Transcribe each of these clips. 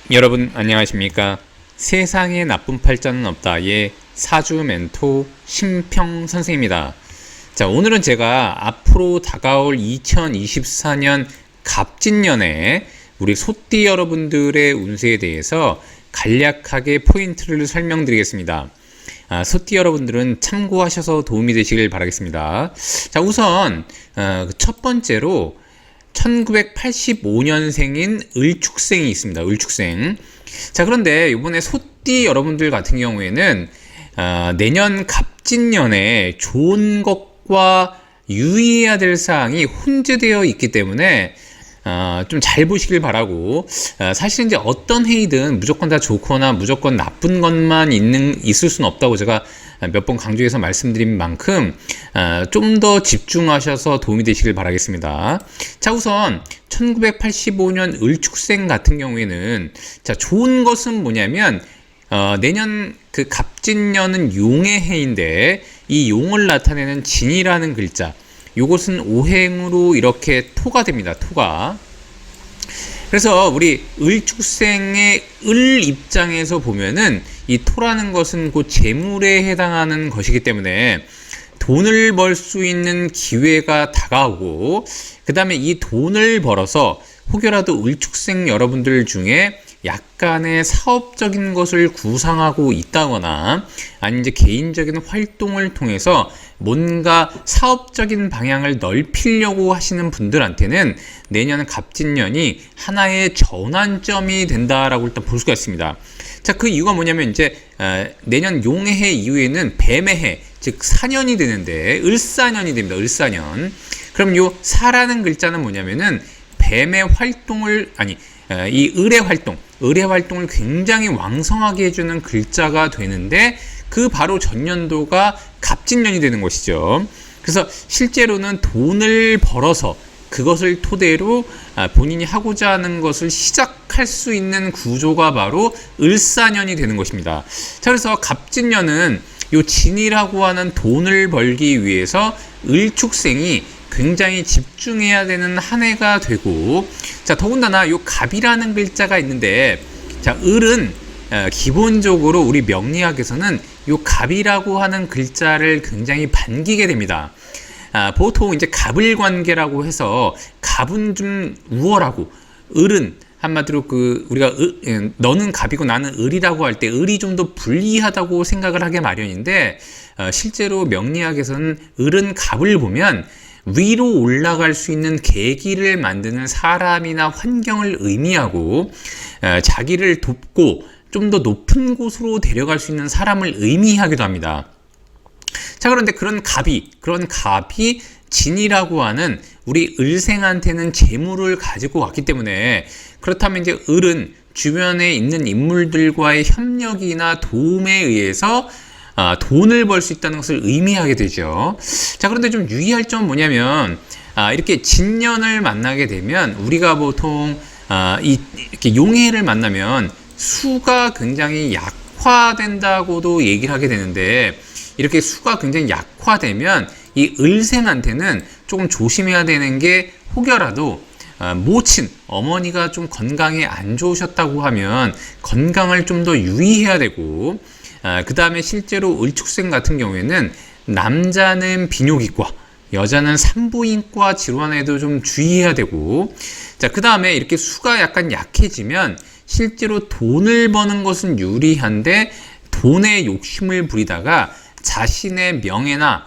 여러분 안녕하십니까? 세상에 나쁜 팔자는 없다의 사주 멘토 심평 선생입니다. 자, 오늘은 제가 앞으로 다가올 2024년 갑진년에 우리 소띠 여러분들의 운세에 대해서 간략하게 포인트를 설명드리겠습니다. 소띠 여러분들은 참고하셔서 도움이 되시길 바라겠습니다. 자, 우선 첫 번째로 1985년생인 을축생이 있습니다. 을축생. 자, 그런데 이번에 소띠 여러분들 같은 경우에는 내년 갑진년에 좋은 것과 유의해야 될 사항이 혼재되어 있기 때문에 좀 잘 보시길 바라고, 사실 이제 어떤 해이든 무조건 다 좋거나 무조건 나쁜 것만 있을 수는 없다고 제가 몇 번 강조해서 말씀드린 만큼 좀 더 집중하셔서 도움이 되시길 바라겠습니다. 자, 우선 1985년 을축생 같은 경우에는 자, 좋은 것은 뭐냐면 내년 그 갑진년은 용의 해인데 이 용을 나타내는 진이라는 글자, 요것은 오행으로 이렇게 토가 됩니다. 토가. 그래서 우리 을축생의 을 입장에서 보면은 이 토라는 것은 곧 재물에 해당하는 것이기 때문에 돈을 벌 수 있는 기회가 다가오고, 그 다음에 이 돈을 벌어서 혹여라도 을축생 여러분들 중에 약간의 사업적인 것을 구상하고 있다거나 아니면 이제 개인적인 활동을 통해서 뭔가 사업적인 방향을 넓히려고 하시는 분들한테는 내년 갑진년이 하나의 전환점이 된다라고 일단 볼 수가 있습니다. 자, 그 이유가 뭐냐면 이제 내년 용의 해 이후에는 뱀의 해, 즉 사년이 되는데 을사년이 됩니다. 을사년. 그럼 요 사라는 글자는 뭐냐면은 뱀의 활동을 이 을의 활동을 굉장히 왕성하게 해주는 글자가 되는데 그 바로 전년도가 갑진년이 되는 것이죠. 그래서 실제로는 돈을 벌어서 그것을 토대로 본인이 하고자 하는 것을 시작할 수 있는 구조가 바로 을사년이 되는 것입니다. 자, 그래서 갑진년은 요 진이라고 하는 돈을 벌기 위해서 을축생이 굉장히 집중해야 되는 한 해가 되고, 자, 더군다나 요 갑이라는 글자가 있는데, 자, 을은 기본적으로 우리 명리학에서는 요 갑이라고 하는 글자를 굉장히 반기게 됩니다. 보통 이제 갑을관계라고 해서 갑은 좀 우월하고 을은 한마디로 우리가 너는 갑이고 나는 을이라고 할 때 을이 좀 더 불리하다고 생각을 하게 마련인데, 실제로 명리학에서는 을은 갑을 보면 위로 올라갈 수 있는 계기를 만드는 사람이나 환경을 의미하고, 자기를 돕고 좀 더 높은 곳으로 데려갈 수 있는 사람을 의미하기도 합니다. 자, 그런데 그런 갑이 진이라고 하는 우리 을생한테는 재물을 가지고 왔기 때문에, 그렇다면 이제 을은 주변에 있는 인물들과의 협력이나 도움에 의해서 돈을 벌 수 있다는 것을 의미하게 되죠. 자, 그런데 좀 유의할 점은 뭐냐면, 이렇게 진년을 만나게 되면 우리가 보통 이렇게 용해를 만나면 수가 굉장히 약화된다고도 얘기를 하게 되는데, 이렇게 수가 굉장히 약화되면 이 을생한테는 조금 조심해야 되는 게, 혹여라도 모친 어머니가 좀 건강에 안 좋으셨다고 하면 건강을 좀 더 유의해야 되고, 그 다음에 실제로 을축생 같은 경우에는 남자는 비뇨기과, 여자는 산부인과 질환에도 좀 주의해야 되고, 자, 그 다음에 이렇게 수가 약간 약해지면 실제로 돈을 버는 것은 유리한데 돈에 욕심을 부리다가 자신의 명예나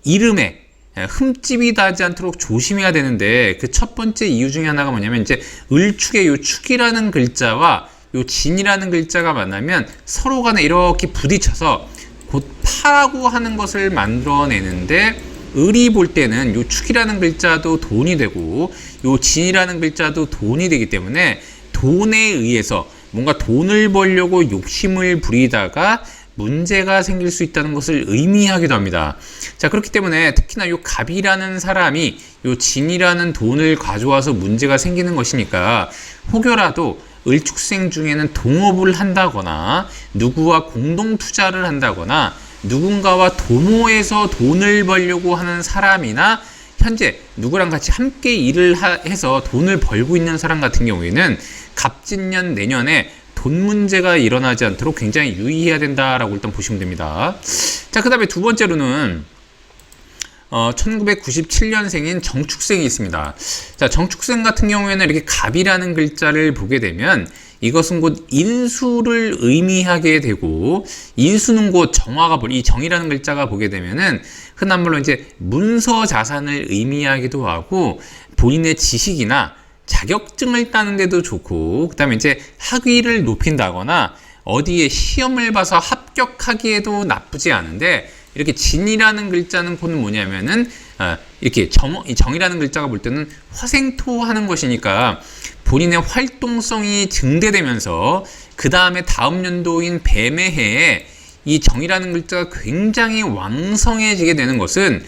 이름에 흠집이 나지 않도록 조심해야 되는데, 그 첫 번째 이유 중에 하나가 뭐냐면 이제 을축의 요 축이라는 글자와 요 진이라는 글자가 만나면 서로 간에 이렇게 부딪혀서 곧 파라고 하는 것을 만들어내는데, 을이 볼 때는 요 축이라는 글자도 돈이 되고 요 진이라는 글자도 돈이 되기 때문에 돈에 의해서 뭔가 돈을 벌려고 욕심을 부리다가 문제가 생길 수 있다는 것을 의미하기도 합니다. 자, 그렇기 때문에 특히나 요 갑이라는 사람이 요 진이라는 돈을 가져와서 문제가 생기는 것이니까, 혹여라도 을축생 중에는 동업을 한다거나 누구와 공동 투자를 한다거나 누군가와 도모해서 돈을 벌려고 하는 사람이나 현재 누구랑 같이 함께 일을 해서 돈을 벌고 있는 사람 같은 경우에는 갑진년 내년에 돈 문제가 일어나지 않도록 굉장히 유의해야 된다라고 일단 보시면 됩니다. 자, 그 다음에 두 번째로는 1997년생인 정축생이 있습니다. 자, 정축생 같은 경우에는 이렇게 갑이라는 글자를 보게 되면 이것은 곧 인수를 의미하게 되고, 인수는 곧 정화가 이 정이라는 글자가 보게 되면은 흔한 말로 이제 문서 자산을 의미하기도 하고, 본인의 지식이나 자격증을 따는 데도 좋고, 그 다음에 이제 학위를 높인다거나 어디에 시험을 봐서 합격하기에도 나쁘지 않은데, 이렇게 진이라는 글자는 곧 뭐냐면은 이렇게 정이라는 글자가 볼 때는 화생토하는 것이니까 본인의 활동성이 증대되면서 그 다음에 다음 연도인 뱀의 해에 이 정이라는 글자가 굉장히 왕성해지게 되는 것은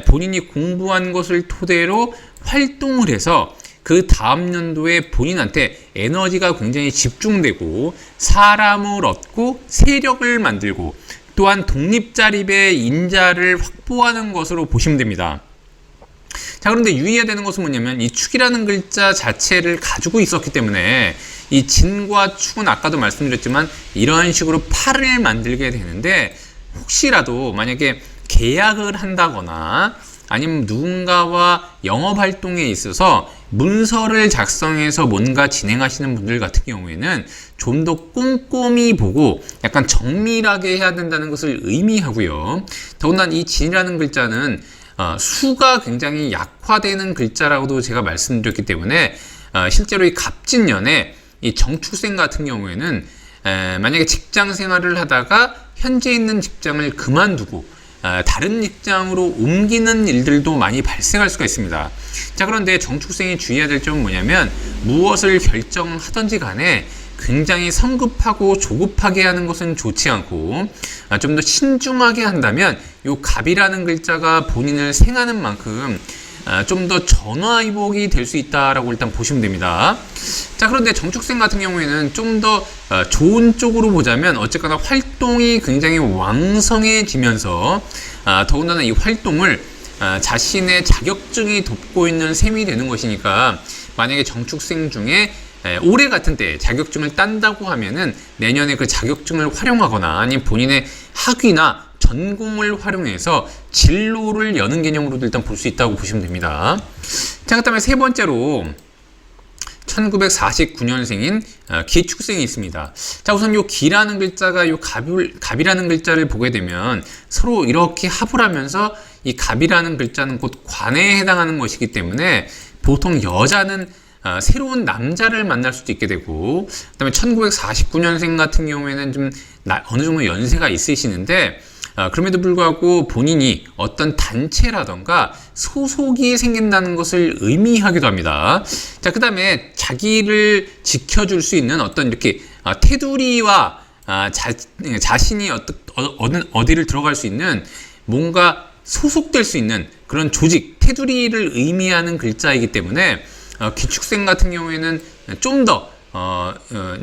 본인이 공부한 것을 토대로 활동을 해서 그 다음 연도에 본인한테 에너지가 굉장히 집중되고 사람을 얻고 세력을 만들고 또한 독립자립의 인자를 확보하는 것으로 보시면 됩니다. 자, 그런데 유의해야 되는 것은 뭐냐면 이 축이라는 글자 자체를 가지고 있었기 때문에 이 진과 축은 아까도 말씀드렸지만 이런 식으로 팔을 만들게 되는데, 혹시라도 만약에 계약을 한다거나 아니면 누군가와 영업활동에 있어서 문서를 작성해서 뭔가 진행하시는 분들 같은 경우에는 좀 더 꼼꼼히 보고 약간 정밀하게 해야 된다는 것을 의미하고요. 더군다나 이 진이라는 글자는 수가 굉장히 약화되는 글자라고도 제가 말씀드렸기 때문에 실제로 이 갑진년에 이 정축생 같은 경우에는 만약에 직장 생활을 하다가 현재 있는 직장을 그만두고 다른 직장으로 옮기는 일들도 많이 발생할 수가 있습니다. 자, 그런데 정축생이 주의해야 될 점은 뭐냐면 무엇을 결정하든지 간에 굉장히 성급하고 조급하게 하는 것은 좋지 않고 좀 더 신중하게 한다면 이 갑이라는 글자가 본인을 생하는 만큼 좀 더 전화위복이 될 수 있다라고 일단 보시면 됩니다. 자, 그런데 정축생 같은 경우에는 좀 더 좋은 쪽으로 보자면 어쨌거나 활동이 굉장히 왕성해지면서 더군다나 이 활동을 자신의 자격증이 돕고 있는 셈이 되는 것이니까, 만약에 정축생 중에 올해 같은 때 자격증을 딴다고 하면은 내년에 그 자격증을 활용하거나 아니면 본인의 학위나 전공을 활용해서 진로를 여는 개념으로도 일단 볼 수 있다고 보시면 됩니다. 자, 그 다음에 세 번째로 1949년생인 기축생이 있습니다. 자, 우선 요 기라는 글자가 요 갑이라는 글자를 보게 되면 서로 이렇게 합을 하면서 이 갑이라는 글자는 곧 관에 해당하는 것이기 때문에 보통 여자는 새로운 남자를 만날 수도 있게 되고, 그 다음에 1949년생 같은 경우에는 좀 어느 정도 연세가 있으시는데 그럼에도 불구하고 본인이 어떤 단체라던가 소속이 생긴다는 것을 의미하기도 합니다. 자, 그 다음에 자기를 지켜줄 수 있는 어떤 이렇게 테두리와 자신이 어디를 들어갈 수 있는 뭔가 소속될 수 있는 그런 조직, 테두리를 의미하는 글자이기 때문에 기축생 같은 경우에는 좀 더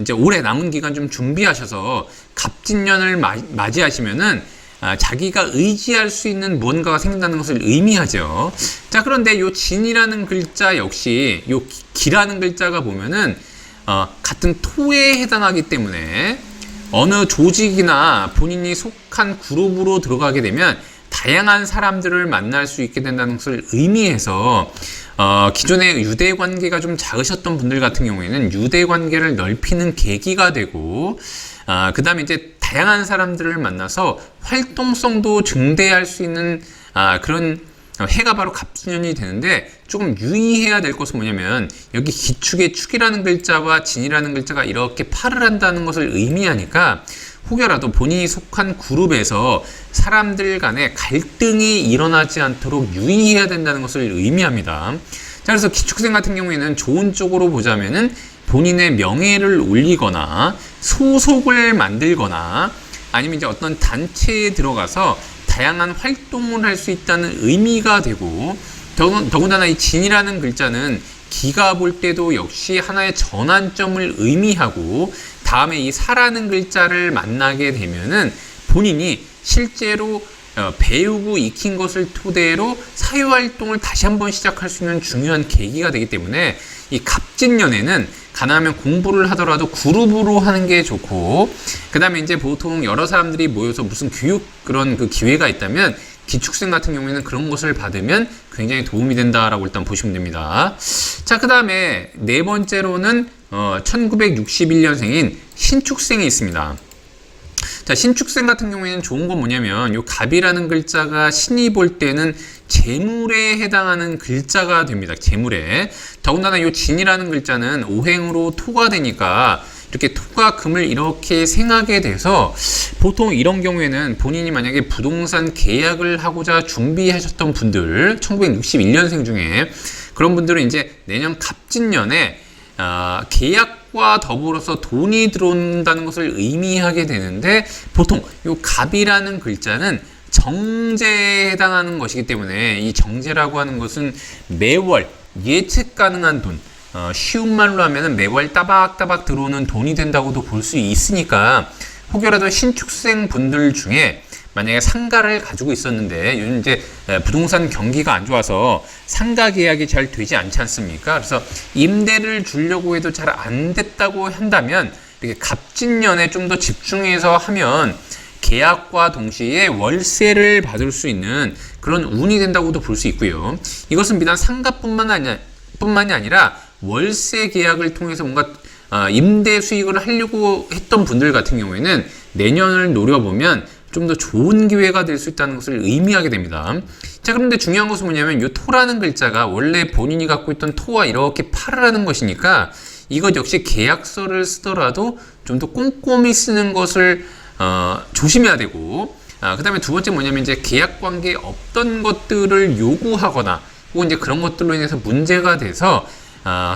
이제 올해 남은 기간 좀 준비하셔서 갑진년을 맞이하시면은 자기가 의지할 수 있는 무언가가 생긴다는 것을 의미하죠. 자, 그런데 요 진이라는 글자 역시 요 기라는 글자가 보면은 같은 토에 해당하기 때문에 어느 조직이나 본인이 속한 그룹으로 들어가게 되면 다양한 사람들을 만날 수 있게 된다는 것을 의미해서 기존에 유대 관계가 좀 작으셨던 분들 같은 경우에는 유대 관계를 넓히는 계기가 되고, 그 다음에 이제 다양한 사람들을 만나서 활동성도 증대할 수 있는 그런 해가 바로 갑진년이 되는데, 조금 유의해야 될 것은 뭐냐면 여기 기축의 축이라는 글자와 진이라는 글자가 이렇게 팔을 한다는 것을 의미하니까 혹여라도 본인이 속한 그룹에서 사람들 간에 갈등이 일어나지 않도록 유의해야 된다는 것을 의미합니다. 자, 그래서 기축생 같은 경우에는 좋은 쪽으로 보자면은 본인의 명예를 올리거나 소속을 만들거나 아니면 이제 어떤 단체에 들어가서 다양한 활동을 할 수 있다는 의미가 되고, 더군다나 이 진이라는 글자는 기가 볼 때도 역시 하나의 전환점을 의미하고, 다음에 이 사라는 글자를 만나게 되면은 본인이 실제로 배우고 익힌 것을 토대로 사회활동을 다시 한번 시작할 수 있는 중요한 계기가 되기 때문에 이 갑진년에는 가능하면 공부를 하더라도 그룹으로 하는 게 좋고, 그 다음에 이제 보통 여러 사람들이 모여서 무슨 교육 그런 그 기회가 있다면 기축생 같은 경우에는 그런 것을 받으면 굉장히 도움이 된다라고 일단 보시면 됩니다. 자, 그 다음에 네 번째로는 1961년생인 신축생이 있습니다. 자, 신축생 같은 경우에는 좋은 건 뭐냐면 요 갑이라는 글자가 신이 볼 때는 재물에 해당하는 글자가 됩니다. 재물에. 더군다나 요 진이라는 글자는 오행으로 토가 되니까 이렇게 토가 금을 이렇게 생하게 돼서 보통 이런 경우에는 본인이 만약에 부동산 계약을 하고자 준비하셨던 분들 1961년생 중에 그런 분들은 이제 내년 갑진년에 계약과 더불어서 돈이 들어온다는 것을 의미하게 되는데 보통 이 갑이라는 글자는 정제에 해당하는 것이기 때문에 이 정제라고 하는 것은 매월 예측 가능한 돈, 쉬운 말로 하면 매월 따박따박 들어오는 돈이 된다고도 볼 수 있으니까 혹여라도 신축생 분들 중에 만약에 상가를 가지고 있었는데 요즘 이제 부동산 경기가 안 좋아서 상가 계약이 잘 되지 않지 않습니까? 그래서 임대를 주려고 해도 잘 안 됐다고 한다면 이렇게 갑진년에 좀 더 집중해서 하면 계약과 동시에 월세를 받을 수 있는 그런 운이 된다고도 볼 수 있고요. 이것은 비단 상가뿐만이 아니라 월세 계약을 통해서 뭔가 임대 수익을 하려고 했던 분들 같은 경우에는 내년을 노려보면 좀 더 좋은 기회가 될 수 있다는 것을 의미하게 됩니다. 자, 그런데 중요한 것은 뭐냐면 이 토라는 글자가 원래 본인이 갖고 있던 토와 이렇게 팔을 하는 것이니까 이것 역시 계약서를 쓰더라도 좀 더 꼼꼼히 쓰는 것을 조심해야 되고, 그 다음에 두 번째 뭐냐면 이제 계약 관계에 없던 것들을 요구하거나 혹은 이제 그런 것들로 인해서 문제가 돼서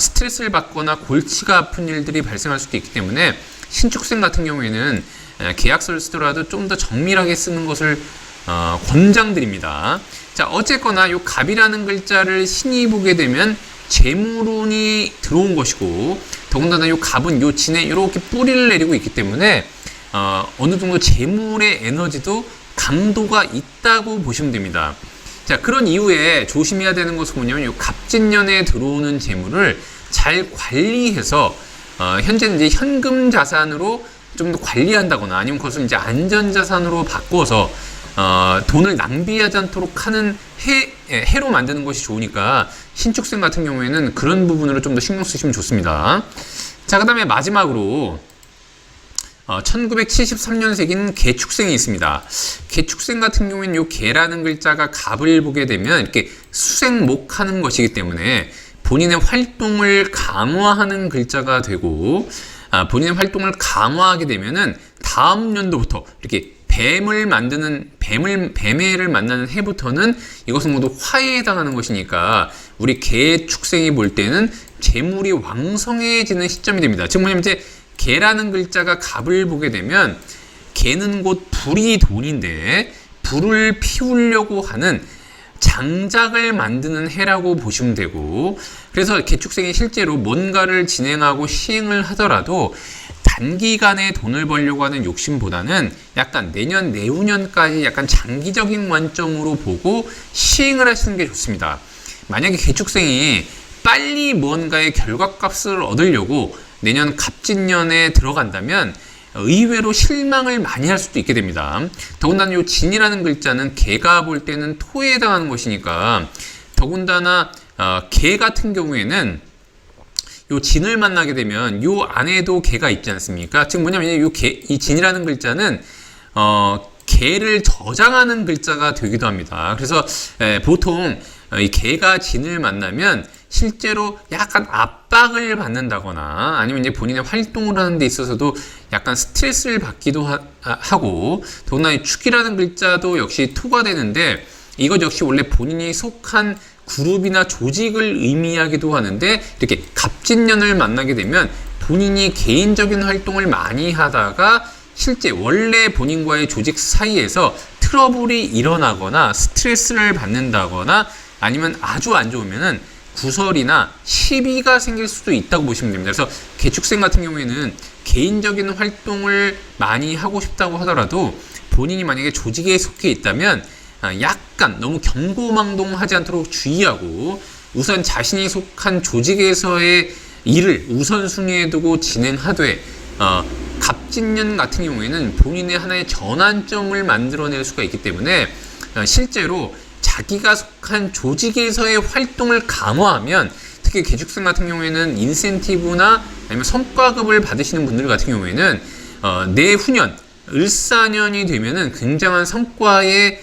스트레스를 받거나 골치가 아픈 일들이 발생할 수도 있기 때문에 신축생 같은 경우에는 계약서를 쓰더라도 좀 더 정밀하게 쓰는 것을 권장드립니다. 자, 어쨌거나 이 갑이라는 글자를 신이 보게 되면 재물운이 들어온 것이고, 더군다나 이 갑은 이 진에 이렇게 뿌리를 내리고 있기 때문에 어느 정도 재물의 에너지도 강도가 있다고 보시면 됩니다. 자, 그런 이후에 조심해야 되는 것은 뭐냐면 이 갑진년에 들어오는 재물을 잘 관리해서 현재는 이제 현금 자산으로 좀 더 관리한다거나 아니면 그것을 이제 안전자산으로 바꿔서 돈을 낭비하지 않도록 하는 해로 만드는 것이 좋으니까 신축생 같은 경우에는 그런 부분으로 좀 더 신경 쓰시면 좋습니다. 자, 그 다음에 마지막으로 1973년생인 개축생이 있습니다. 개축생 같은 경우에는 이 개라는 글자가 갑을 보게 되면 이렇게 수생목하는 것이기 때문에 본인의 활동을 강화하는 글자가 되고, 본인의 활동을 강화하게 되면은 다음 년도부터 이렇게 뱀을 만드는 뱀해를 만나는 해부터는 이것은 모두 화에 해당하는 것이니까 우리 개축생이 볼 때는 재물이 왕성해지는 시점이 됩니다. 즉 뭐냐면 이제 개라는 글자가 갑을 보게 되면 개는 곧 불이 돈인데 불을 피우려고 하는 장작을 만드는 해라고 보시면 되고, 그래서 개축생이 실제로 뭔가를 진행하고 시행을 하더라도 단기간에 돈을 벌려고 하는 욕심보다는 약간 내년 내후년까지 약간 장기적인 관점으로 보고 시행을 하시는 게 좋습니다. 만약에 개축생이 빨리 무언가의 결과값을 얻으려고 내년 갑진년에 들어간다면 의외로 실망을 많이 할 수도 있게 됩니다. 더군다나 이 진이라는 글자는 개가 볼 때는 토에 해당하는 것이니까 더군다나 개 같은 경우에는 이 진을 만나게 되면 이 안에도 개가 있지 않습니까? 지금 뭐냐면 이 진이라는 글자는 개를 저장하는 글자가 되기도 합니다. 그래서 보통 이 개가 진을 만나면 실제로 약간 압박을 받는다거나 아니면 이제 본인의 활동을 하는 데 있어서도 약간 스트레스를 받기도 하고, 더구나 이 축이라는 글자도 역시 토가 되는데 이것 역시 원래 본인이 속한 그룹이나 조직을 의미하기도 하는데 이렇게 갑진년을 만나게 되면 본인이 개인적인 활동을 많이 하다가 실제 원래 본인과의 조직 사이에서 트러블이 일어나거나 스트레스를 받는다거나 아니면 아주 안 좋으면은 구설이나 시비가 생길 수도 있다고 보시면 됩니다. 그래서 개축생 같은 경우에는 개인적인 활동을 많이 하고 싶다고 하더라도 본인이 만약에 조직에 속해 있다면 약간 너무 경고망동하지 않도록 주의하고 우선 자신이 속한 조직에서의 일을 우선순위에 두고 진행하되 갑진년 같은 경우에는 본인의 하나의 전환점을 만들어낼 수가 있기 때문에 실제로 자기가 속한 조직에서의 활동을 강화하면, 특히 개축생 같은 경우에는 인센티브나 아니면 성과급을 받으시는 분들 같은 경우에는 내후년 을사년이 되면은 굉장한 성과에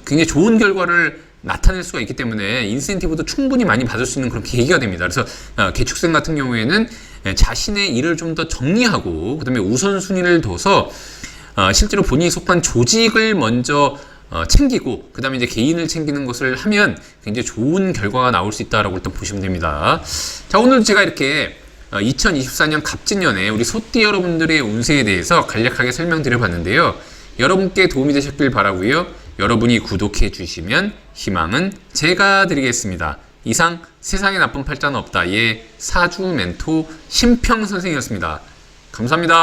굉장히 좋은 결과를 나타낼 수가 있기 때문에 인센티브도 충분히 많이 받을 수 있는 그런 계기가 됩니다. 그래서 개축생 같은 경우에는 자신의 일을 좀 더 정리하고 그다음에 우선순위를 둬서 실제로 본인이 속한 조직을 먼저 챙기고 그다음에 이제 개인을 챙기는 것을 하면 굉장히 좋은 결과가 나올 수 있다라고 일단 보시면 됩니다. 자, 오늘 제가 이렇게 2024년 갑진년에 우리 소띠 여러분들의 운세에 대해서 간략하게 설명드려 봤는데요. 여러분께 도움이 되셨길 바라고요. 여러분이 구독해 주시면 희망은 제가 드리겠습니다. 이상 세상에 나쁜 팔자는 없다의 사주 멘토 심평 선생이었습니다. 감사합니다.